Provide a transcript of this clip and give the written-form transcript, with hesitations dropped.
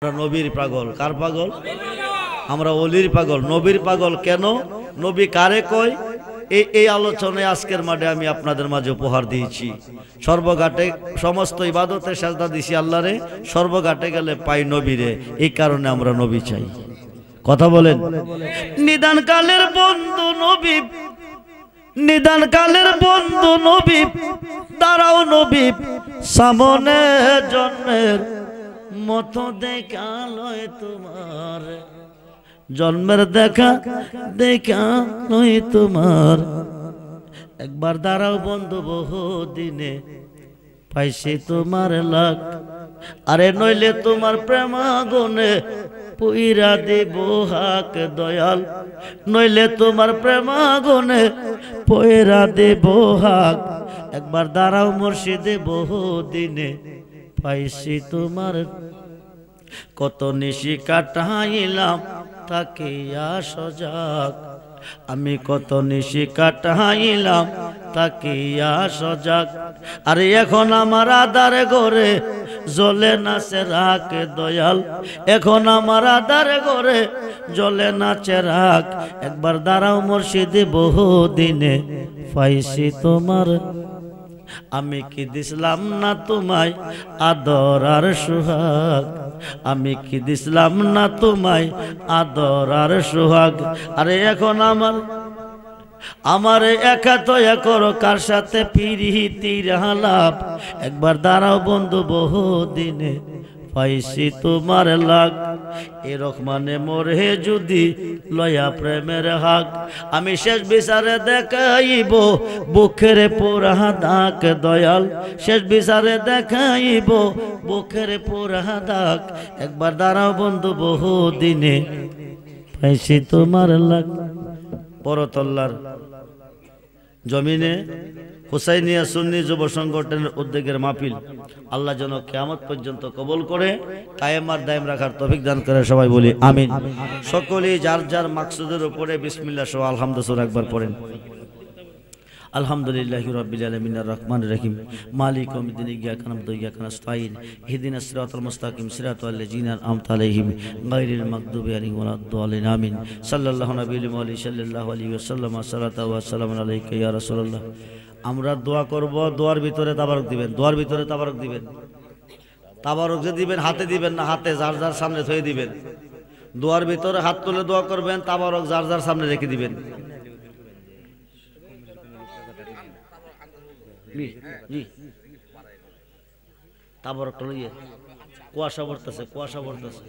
আমরা নবীর পাগল। কার পাগল? আমরা ওলির পাগল। নবীর পাগল কেন? নবী কারে কয়? এই আলোচনায় আজকের মাঠে আমি আপনাদের মাঝে উপহার দিয়েছি। সর্বঘাটে সমস্ত ইবাদতে সাজদা দিছি আল্লাহরে, সর্বঘাটে গেলে পাই নবীরে। এই কারণে আমরা নবী চাই। কথা বলেন। নিদান কালের বন্ধু নবী, নিদান কালের বন্ধু নবী, দাঁড়াও নবী সামনে, জন্মের মতো দেখা লয় তোমার, জন্মের দেখা দেখা নয় তোমার। একবার দাঁড়াও বন্ধু বহু দিনে পাইছি তোমার লাগ, আরে নইলে তোমার প্রেমাগুনে পুইরা দিব হাক দয়াল, নইলে তোমার প্রেমাগুনে পুইরা দিব হাক। একবার দাঁড়াও মুর্শিদে বহু দিনে পাইছি তোমার, কত নিশি কাটাইলাম তাকিয়া সজাগ, আমি কত নিশি কাটাইলাম তাকিয়া সজাগ। আরে এখন আমার আদার ঘরে জ্বলে নাচে রাখ দয়াল, এখন আমার আদার ঘরে জ্বলে নাচে রাখ। একবার দাঁড়াও মুর্শিদে বহু দিনে পাইছি তোমার, আমি কি দিসলাম না তোমায় আদর আর সোহাগ, আমি কি দিসলাম না তোমায় আদর আর সোহাগ। আরে এখন আমার একা তো করো কার সাথে পিরিতির হালাপ। একবার দাঁড়াও বন্ধু বহু দিনে পাইছি তোমার লাগ, এ রহমানে মোরে যদি লয়া প্রেমের হাক, আমি শেষ বিচারে দেখাইব বুকের পোড়া দাগ দয়াল, শেষ বিচারে দেখাইব বুকের পোড়া দাগ। একবার দাঁড়াও বন্ধু বহু দিনে পাইছি তোমার লাগ। পরতল্লার জমিনে হুসাইনিয়া সুন্নি যুব সংগঠনের উদ্যোগের মাহফিল আল্লাহ যেন কিয়ামত পর্যন্ত কবুল করে কায়েম আর দায়েম রাখার তৌফিক দান করে। সবাই বলি আমিন। সকলেই যার যার মাকসুদের উপরে বিসমিল্লাহ সহ আলহামদুলিল্লাহ একবার পড়েন। আলহামদুলিল্লাহি রাব্বিল আলামিন আর রহমানির রহিম মালিক ইয়াউমিদ্দিন ইয়্যাকা না'বুদু ওয়া ইয়্যাকা নাস্তাঈন ইহদিনাস সিরাতাল মুস্তাকিম সিরাতাল লাযিনা আন'আমতা আলাইহিম গায়রিল মাগদুবি আলাইহিম ওয়ালাদ-দাল্লিন আমিন। সাল্লাল্লাহু আলাইহি ওয়াসাল্লাম সাল্লাতু ওয়া সালামু আলাইকা ইয়া রাসূলুল্লাহ। আমরা দোয়া করব, দোয়ার ভিতরে তাবারক দিবেন, দোয়ার ভিতরে তাবারক দিবেন। তাবারক যে দিবেন হাতে দিবেন না, হাতে যার যার সামনে থয়ে দিবেন। দোয়ার ভিতরে হাত তুলে দোয়া করবেন, তাবারক যার যার সামনে রেখে দিবেন। জি তাবারকটা লইয়ে কুয়াশা পড়তেছে, কুয়াশা পড়তেছে।